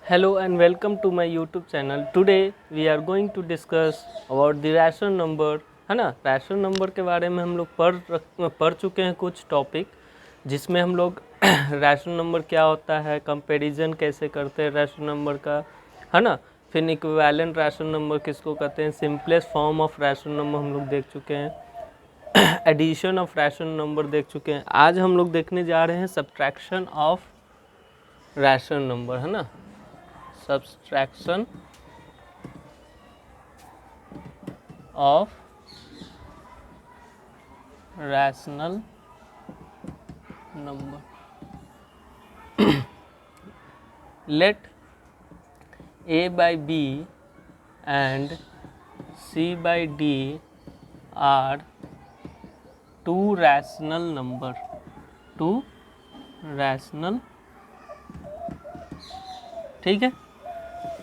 Hello and welcome to my YouTube channel. Today we are going to discuss about the rational number, है ना। Rational number के बारे में हम लोग पढ़ चुके हैं कुछ टॉपिक, जिसमें हम लोग रैशनल नंबर क्या होता है, कंपैरिजन कैसे करते हैं रैशनल नंबर का, है ना। फिर इक्विवेलेंट रैशनल नंबर किसको कहते हैं, simplest form of rational number हम लोग देख चुके हैं, एडिशन ऑफ रैशनल नंबर देख चुके हैं। आज हम लोग देखने जा रहे हैं सब्ट्रैक्शन ऑफ रैशनल नंबर, है ना। Subtraction of rational number. Let a by b and c by d are two rational number. ठीक है।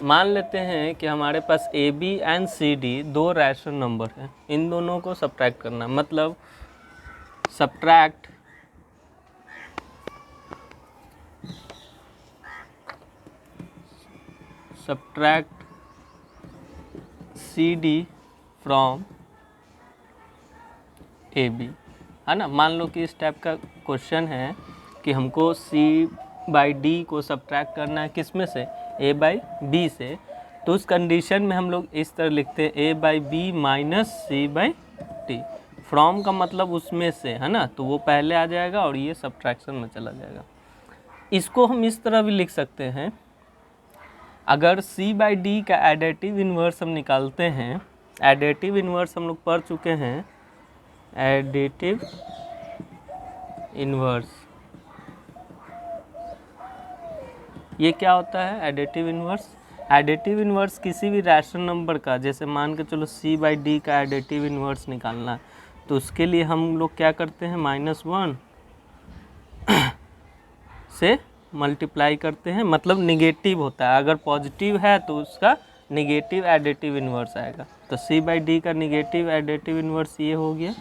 मान लेते हैं कि हमारे पास A B and C D दो रैशनल नंबर हैं, इन दोनों को सब्ट्रैक्ट करना, मतलब subtract C D from A B, है ना। मान लो कि इस टाइप का क्वेश्चन है कि हमको सी बाई डी को सब्ट्रैक्ट करना है, किस में से, ए बाई बी से। तो उस कंडीशन में हम लोग इस तरह लिखते हैं A by B minus C by D. From का मतलब उसमें से, है ना, तो वो पहले आ जाएगा और ये सब्ट्रैक्शन में चला जाएगा। इसको हम इस तरह भी लिख सकते हैं, अगर सी बाई डी का एडिटिव इन्वर्स हम निकालते हैं, एडिटिव इन्वर्स हम लोग पढ़ चुके हैं, एडिटिव इन्वर्स ये क्या होता है, एडिटिव इन्वर्स। एडिटिव इन्वर्स किसी भी रैशनल नंबर का, जैसे मान के चलो सी बाई डी का एडिटिव इन्वर्स निकालना है, तो उसके लिए हम लोग क्या करते हैं, -1 से मल्टीप्लाई करते हैं, मतलब निगेटिव होता है। अगर पॉजिटिव है तो उसका निगेटिव एडिटिव इन्वर्स आएगा। तो सी बाई डी का निगेटिव एडिटिव इन्वर्स ये हो गया,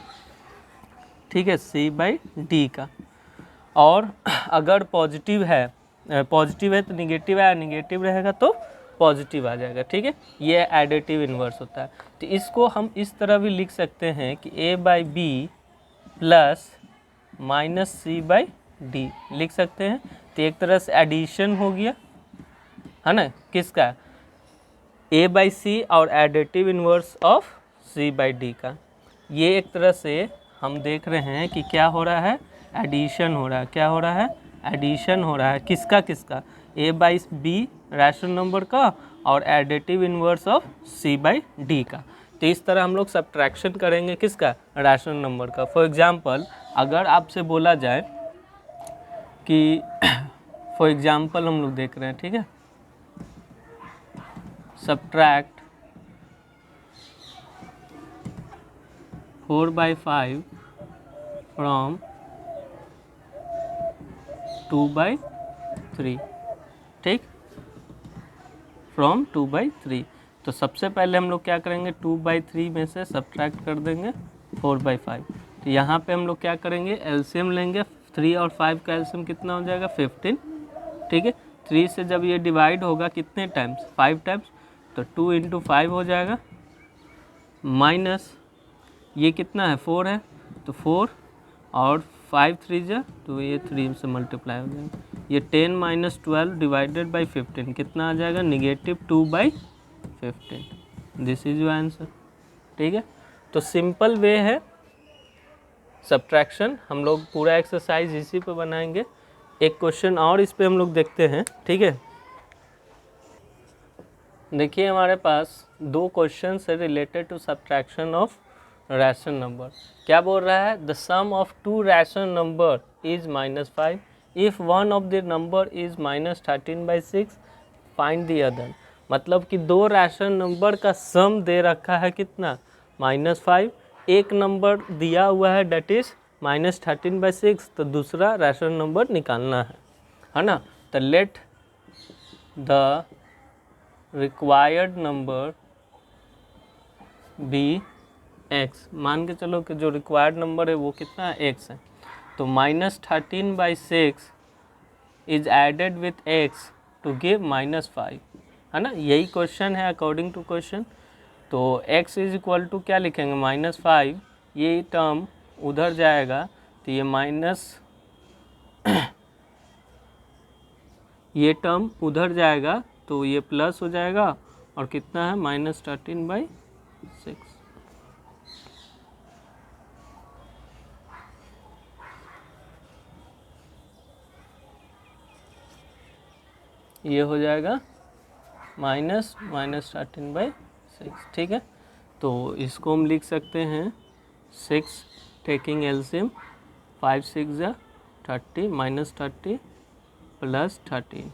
ठीक है, सी बाई डी का। और अगर पॉजिटिव है तो निगेटिव है, निगेटिव रहेगा तो पॉजिटिव आ जाएगा, ठीक है। ये एडिटिव इन्वर्स होता है। तो इसको हम इस तरह भी लिख सकते हैं कि A by B plus minus C by D लिख सकते हैं। तो एक तरह से एडिशन हो गया, है ना, किसका, ए बाई सी और additive inverse of c by d का। ये एक तरह से हम देख रहे हैं कि क्या हो रहा है, एडिशन हो रहा है। क्या हो रहा है, एडिशन हो रहा है, किसका, a by b rational number का और additive inverse of c by d का। तो इस तरह हम लोग सब्ट्रैक्शन करेंगे किसका, रैशनल नंबर का। फॉर एग्जांपल अगर आपसे बोला जाए कि फॉर एग्जांपल हम लोग देख रहे हैं, ठीक है, सब्ट्रैक्ट 4/5 फ्रॉम 2/3, ठीक, फ्रॉम 2/3। तो सबसे पहले हम लोग क्या करेंगे, 2/3 में से सब्ट्रैक्ट कर देंगे 4/5। तो यहाँ पे हम लोग क्या करेंगे, एलसीएम लेंगे। 3 और 5 का एलसीएम कितना हो जाएगा, 15, ठीक है। 3 से जब ये डिवाइड होगा कितने टाइम्स, 5 टाइम्स, तो 2 × 5 हो जाएगा, माइनस ये कितना है, 4 है, तो 4 और 5 3 जा, तो ये 3 से मल्टीप्लाई हो जाएगा। ये 10 - 12 डिवाइडेड बाई 15 कितना आ जाएगा, -2/15। दिस इज योर आंसर, ठीक है। तो सिंपल वे है सब्ट्रैक्शन। हम लोग पूरा एक्सरसाइज इसी पे बनाएंगे। एक क्वेश्चन और इस पे हम लोग देखते हैं, ठीक है। देखिए हमारे पास दो क्वेश्चन है related to subtraction of rational number. क्या बोल रहा है, the sum of two rational number is -5 if one of the number is -13/6 find the other. मतलब कि दो रैशनल नंबर का सम दे रखा है कितना, -5, एक नंबर दिया हुआ है डेट इज -13/6, तो दूसरा रैशनल नंबर निकालना है ना। तो let the required number be x, मान के चलो कि जो रिक्वायर्ड नंबर है वो कितना है, x है। तो -13/6 is added with x to give -5, है ना, यही क्वेश्चन है अकॉर्डिंग टू क्वेश्चन। तो x इज इक्वल टू क्या लिखेंगे -5, ये टर्म उधर जाएगा तो ये माइनस ये टर्म उधर जाएगा तो ये प्लस हो जाएगा और कितना है -13/6। ये हो जाएगा -13/6, ठीक है। तो इसको हम लिख सकते हैं 6 टेकिंग एलसीएम, 5 6 जा 30 -30 + 13,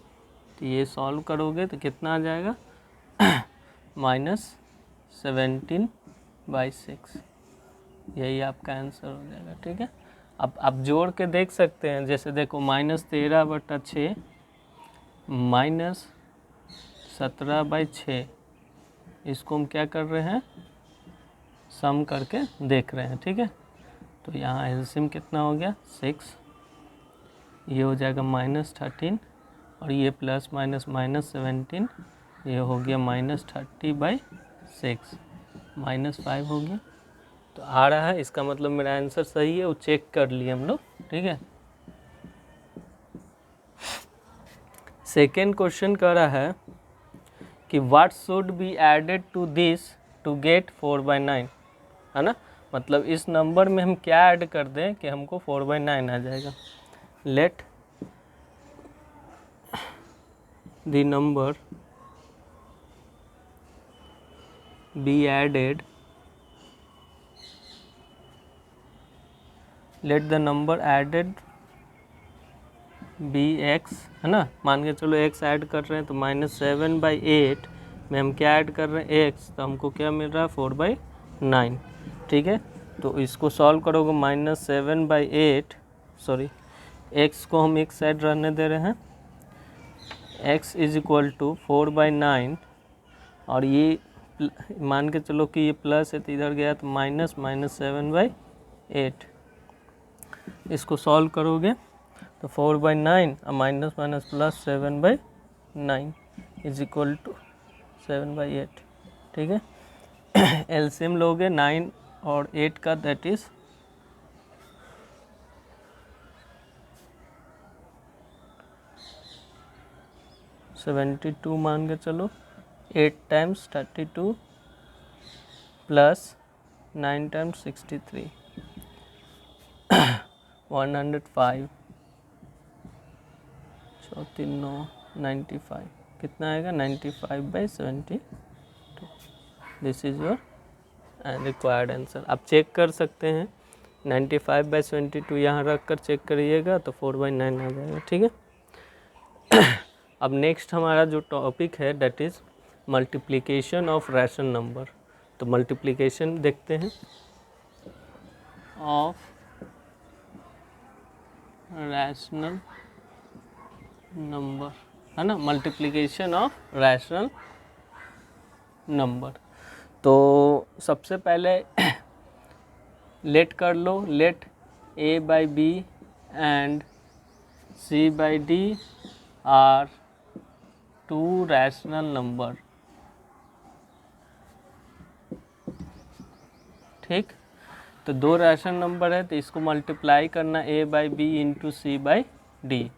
तो ये सॉल्व करोगे तो कितना आ जाएगा -17/6, यही आपका आंसर हो जाएगा, ठीक है। अब आप जोड़ के देख सकते हैं, जैसे देखो -13/6 -17/6, इसको हम क्या कर रहे हैं, सम करके देख रहे हैं, ठीक है। तो यहाँ एलसीएम कितना हो गया 6, ये हो जाएगा -13 और ये प्लस माइनस -17, ये हो गया -30/6, -5 हो गया। तो आ रहा है, इसका मतलब मेरा आंसर सही है, वो चेक कर लिए हम लोग, ठीक है। सेकेंड क्वेश्चन कह रहा है कि what should be added to this to get 4/9, है ना, मतलब इस नंबर में हम क्या ऐड कर दें कि हमको 4/9 आ जाएगा। Let the number be added, let the number added be x, है ना, मान के चलो x ऐड कर रहे हैं तो -7/8 में हम क्या ऐड कर रहे हैं x, तो हमको क्या मिल रहा है 4/9, ठीक है। तो इसको सॉल्व करोगे -7/8, सॉरी x को हम एक साइड रहने दे रहे हैं, x इज इक्वल टू 4/9 और ये मान के चलो कि ये प्लस है तो इधर गया तो -7/8, इसको सॉल्व करोगे तो 4/9 और minus plus 7/9 is equal to 7/8, ठीक है। एलसीएम लोगे 9 और 8 का, दैट इज 72 मान के चलो, 8 टाइम्स 32 प्लस 9 टाइम्स 63 105, 94 कितना आएगा 95/72, this is your required answer. आप चेक कर सकते हैं 95/72 यहाँ रख कर चेक करिएगा तो 4/9 आ जाएगा, ठीक है। अब नेक्स्ट हमारा जो टॉपिक है that is multiplication of rational number. तो मल्टीप्लिकेशन देखते हैं ऑफ रैशनल नंबर, है ना, मल्टीप्लिकेशन ऑफ रैशनल नंबर। तो सबसे पहले लेट कर लो, let a/b and c/d are 2 rational number, ठीक। तो 2 रैशनल नंबर है तो इसको मल्टीप्लाई करना a/b इंटू c/d।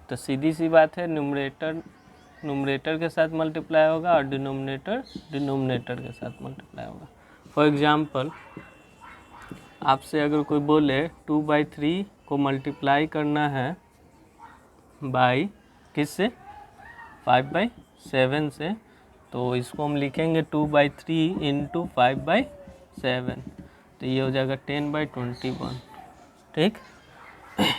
तो सीधी सी बात है, न्यूमरेटर के साथ मल्टीप्लाई होगा और डिनोमिनेटर के साथ मल्टीप्लाई होगा। फॉर एग्जांपल आपसे अगर कोई बोले 2/3 को मल्टीप्लाई करना है बाई किससे 5/7 से, तो इसको हम लिखेंगे 2/3 इंटू 5/7, तो ये हो जाएगा 10/21, ठीक।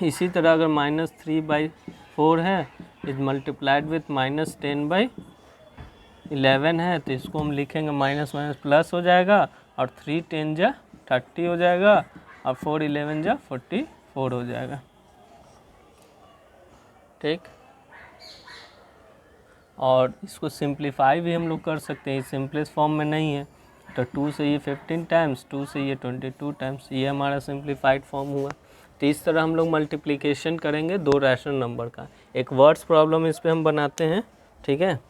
इसी तरह अगर -3/4 है इज मल्टीप्लाइड विथ -10/11 है, तो इसको हम लिखेंगे माइनस प्लस हो जाएगा और 3 10 जा 30 हो जाएगा और 4 11 जा 44 हो जाएगा, ठीक। और इसको सिंप्लीफाई भी हम लोग कर सकते हैं, सिंपलेस्ट फॉर्म में नहीं है तो 2 से ये 15 टाइम्स, 2 से ये 22 टाइम्स, ये हमारा सिंप्लीफाइड फॉर्म हुआ। तो इस तरह हम लोग मल्टीप्लिकेशन करेंगे 2 रैशनल नंबर का। एक वर्ड्स प्रॉब्लम इस पे हम बनाते हैं ठीक है।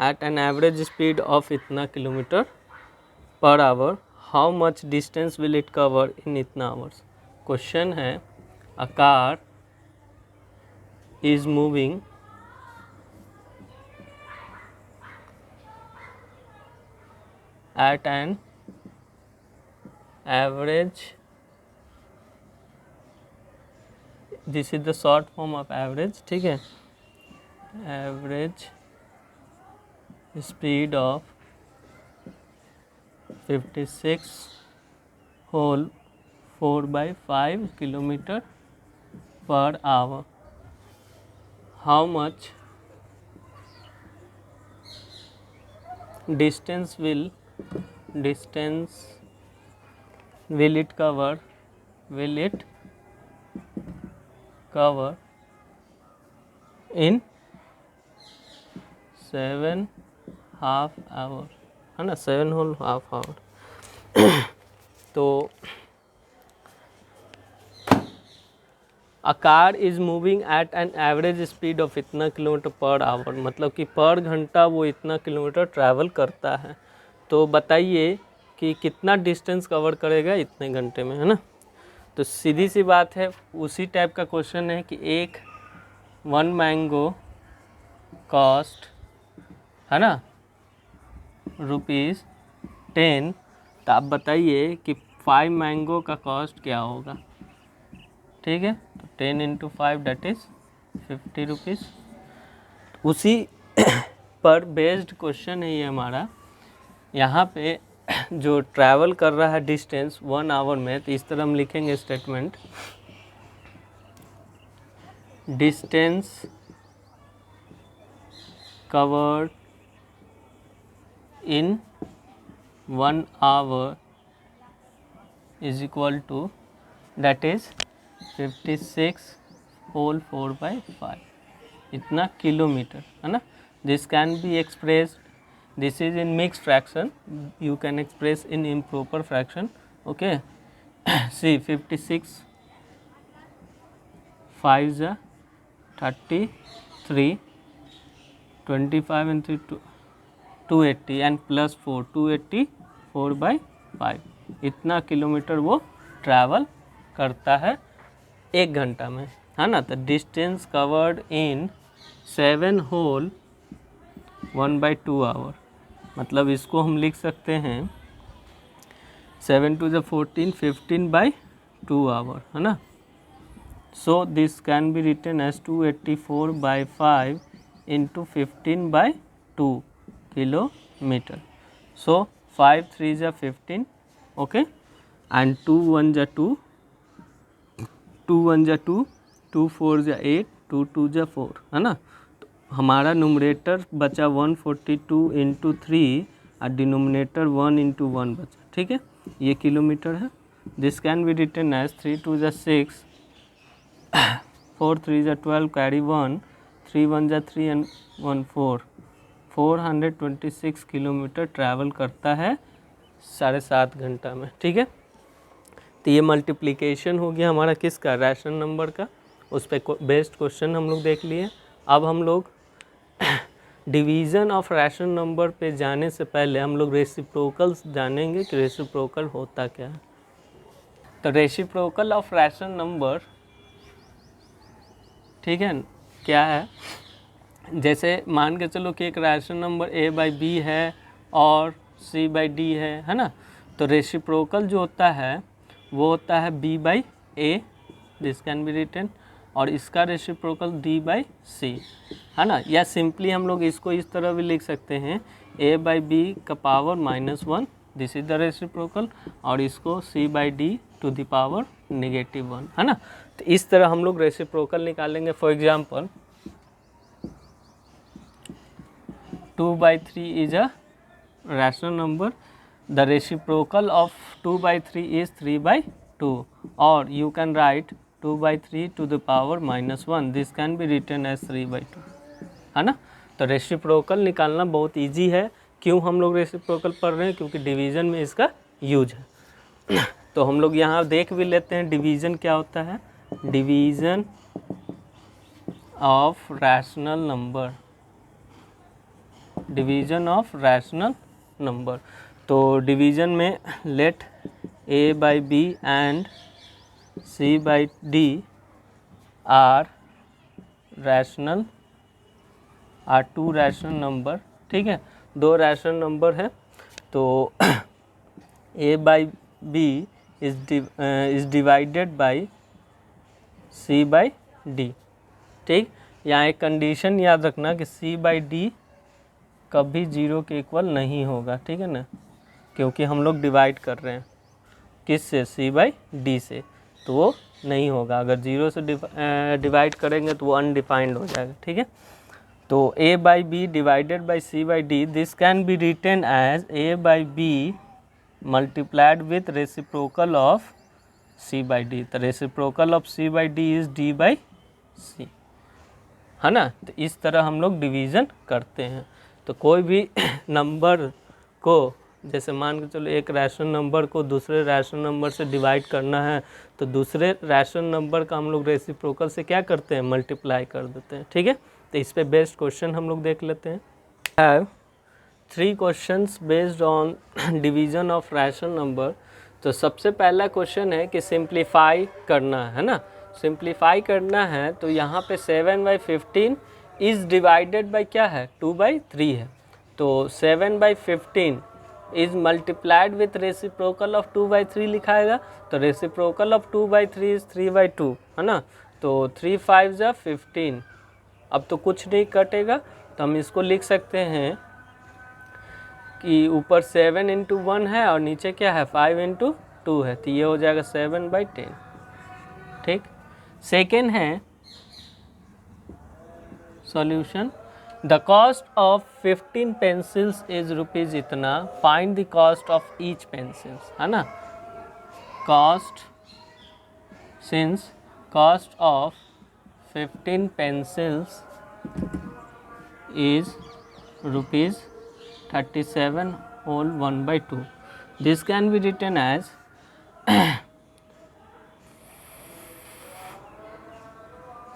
At an average speed of इतना kilometre per hour how much distance will it cover in इतना आवर्स। क्वेश्चन है a car is moving at an average, this is the short form of average, ठीक है, average speed of 56 whole 4/5 kilometer per hour. How much distance will it cover in 7.5 hour, है ना, 7.5 hour। तो a car is moving at an average speed of इतना kilometre per our, मतलब कि पर घंटा वो इतना किलोमीटर ट्रैवल करता है। तो बताइए कि कितना डिस्टेंस कवर करेगा इतने घंटे में, है ना। तो सीधी सी बात है, उसी टाइप का क्वेश्चन है कि एक 1 मैंगो कॉस्ट, है ना, ₹10। तो आप बताइए कि 5 मैंगो का कॉस्ट क्या होगा, ठीक है। तो 10 × 5 दैट इज़ ₹50। उसी पर बेस्ड क्वेश्चन है ये हमारा। यहाँ पे जो ट्रैवल कर रहा है डिस्टेंस 1 आवर में, तो इस तरह हम लिखेंगे statement, distance covered in 1 hour is equal to that is 56 whole 4/5 इतना किलोमीटर, है ना। This can be expressed, this is in mixed fraction, you can express in improper fraction, okay। see 56 5 is 33, 25 and 3 280 and plus 4 284/5 इतना kilometre वो travel करता है 1 घंटा में, है ना। तो distance covered in 7 whole 1/2 hour, मतलब इसको हम लिख सकते हैं 7 to the 14 15/2 आवर, है ना। So this can be written as 284/5 into 15/2 kilometre. So 5 3 जा 15, ओके, एंड 2 1 जा 2, 2 1 जा 2, 2 4 जा 8, 2 2 जा 4, है ना। हमारा न्यूमरेटर बचा 142 × 3 और डिनोमिनेटर 1 × 1 बचा, ठीक है, ये किलोमीटर है। This can be written as 3 2 जा 6, 4 3 जा 12 कैरी 1, 3 1 जा 3 एंड 1 4, 426 किलोमीटर ट्रैवल करता है 7.5 घंटा में, ठीक है। तो ये मल्टीप्लिकेशन हो गया हमारा किसका, रैशनल नंबर का। उस पर बेस्ड क्वेश्चन हम लोग देख लिए। अब हम लोग डिवीज़न ऑफ रैशनल नंबर पे जाने से पहले हम लोग रेसिप्रोकल्स जानेंगे कि रेसिप्रोकल होता क्या है। तो रेसिप्रोकल ऑफ रैशनल नंबर, ठीक है, क्या है, जैसे मान के चलो कि एक रैशनल नंबर a/b है और c/d है ना। तो रेसिप्रोकल जो होता है वो होता है b/a, this can be written, और इसका रेसिप्रोकल d/c, है ना। या सिंपली हम लोग इसको इस तरह भी लिख सकते हैं a/b का power -1, this is the reciprocal, और इसको c/d टू द पावर -1, है ना। तो इस तरह हम लोग रेसिप्रोकल निकालेंगे। For example 2/3 is a rational number, the reciprocal of 2/3 is 3/2, और you can write 2/3 to the power -1, this can be written as 3/2, है ना। तो रेसिप्रोकल निकालना बहुत इजी है। क्यों हम लोग रेसिप्रोकल पढ़ रहे हैं, क्योंकि डिवीज़न में इसका यूज है। तो हम लोग यहाँ देख भी लेते हैं डिवीज़न क्या होता है। Division of rational number, division of rational number. तो डिवीजन में let a by b and c by d are rational, are two rational number, ठीक है, दो रैशनल नंबर है। तो a by b is divided by c by d, ठीक। यहाँ एक कंडीशन याद रखना कि c बाई डी कभी जीरो के इक्वल नहीं होगा, ठीक है ना, क्योंकि हम लोग डिवाइड कर रहे हैं किस से, c बाई डी से, तो वो नहीं होगा। अगर जीरो से डिवाइड करेंगे तो वो अनडिफाइंड हो जाएगा, ठीक है। तो a by B divided by c by D, this can be written as a by B multiplied with reciprocal of c by D. तो reciprocal of c by D is d by c, है ना। तो इस तरह हम लोग division करते हैं। तो कोई भी नंबर को, जैसे मान के चलो एक रैशनल नंबर को दूसरे रैशनल नंबर से डिवाइड करना है, तो दूसरे रैशनल नंबर का हम लोग रेसिप्रोकल से क्या करते हैं, मल्टीप्लाई कर देते हैं, ठीक है। तो इस पे बेस्ड क्वेश्चन हम लोग देख लेते हैं। Have 3 questions based on division of rational number. तो सबसे पहला क्वेश्चन है कि सिंप्लीफाई करना है ना, सिंप्लीफाई करना है। तो यहाँ पे 7/15 इज़ डिवाइडेड बाई क्या है, 2/3 है। तो 7/15 is multiplied with reciprocal of 2/3 लिखाएगा। तो रेसिप्रोकल ऑफ 2/3 इज़ 3/2, है ना। तो 3 5 जा 15। अब तो कुछ नहीं कटेगा, तो हम इसको लिख सकते हैं कि ऊपर 7 इंटू 1 है और नीचे क्या है 5 इंटू 2 है, तो ये हो जाएगा 7/10, ठीक। सेकेंड है solution, the cost of 15 pencils is rupees इतना, find the cost of each pencils, है ना। Cost, since cost of 15 pencils is rupees 37 whole 1/2. This can be written as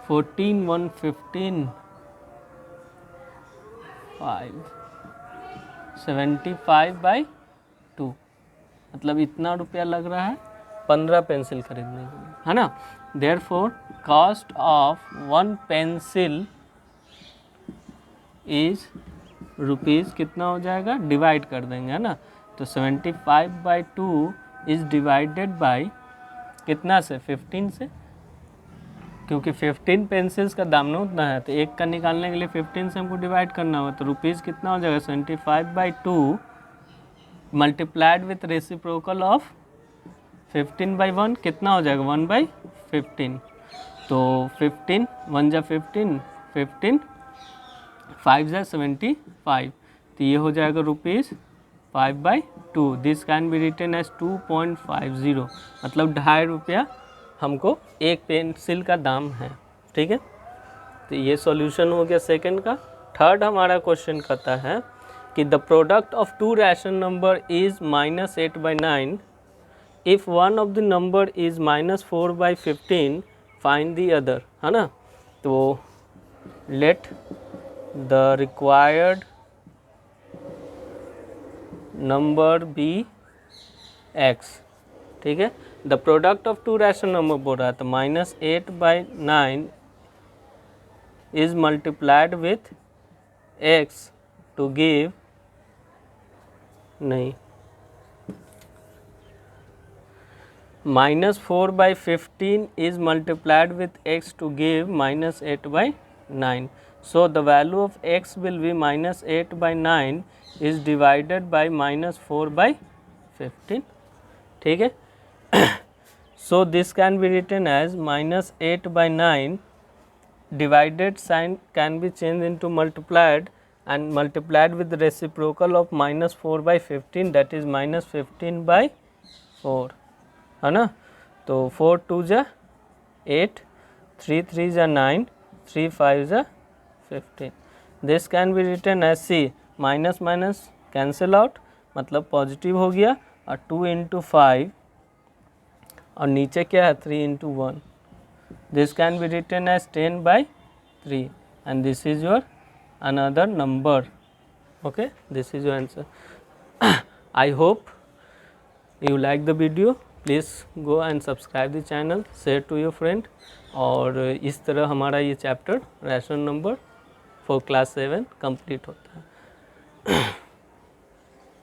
14 115 5 75/2, मतलब इतना रुपया लग रहा है 15 पेंसिल खरीदने के लिए, है ना। Therefore, cost of 1 pencil is rupees कितना हो जाएगा, डिवाइड कर देंगे, है ना। तो 75/2 इज़ डिवाइडेड बाई कितना से, 15 से, क्योंकि 15 पेंसिल्स का दाम ना उतना है, तो एक का निकालने के लिए 15 से हमको डिवाइड करना होगा। तो रुपीज़ कितना हो जाएगा, 75/2 मल्टीप्लाइड विथ रेसिप्रोकल ऑफ 15/1 कितना हो जाएगा, 1/15। तो 15 1 जा 15, 15 5 जा 75, तो ये हो जाएगा rupees 5/2। This can be written as 2.50, मतलब 2.5 रुपया हमको एक पेंसिल का दाम है, ठीक है। तो ये सॉल्यूशन हो गया सेकंड का। थर्ड हमारा क्वेश्चन कहता है कि the product of 2 rational number is -8/9 if one of the number is -4/15 find the other, है ना। तो let the required number be x, ठीक है। the product of 2 rational number बोल रहा है, तो -8/9 is multiplied with x to give, नहीं, -4/15 is multiplied with x to give -8/9. So the value of x will be -8/9 is divided by -4/15, ठीक है। So this can be written as -8/9 divided sign can be changed into multiplied and multiplied with the reciprocal of -4/15, that is -15/4, है ना। तो 4 2 जा 8, 3 3 जा 9, 3 5 जा 15। This can be written as c, minus minus cancel out, मतलब positive हो गया, और 2 इंटू 5 और नीचे क्या है 3 into 1। This can be written as 10/3, 3 and this is your another number. Okay, this is your answer. I hope you like the video. Please go and subscribe the channel, share to your friend. और इस तरह हमारा ये chapter rational number for class 7 complete होता है.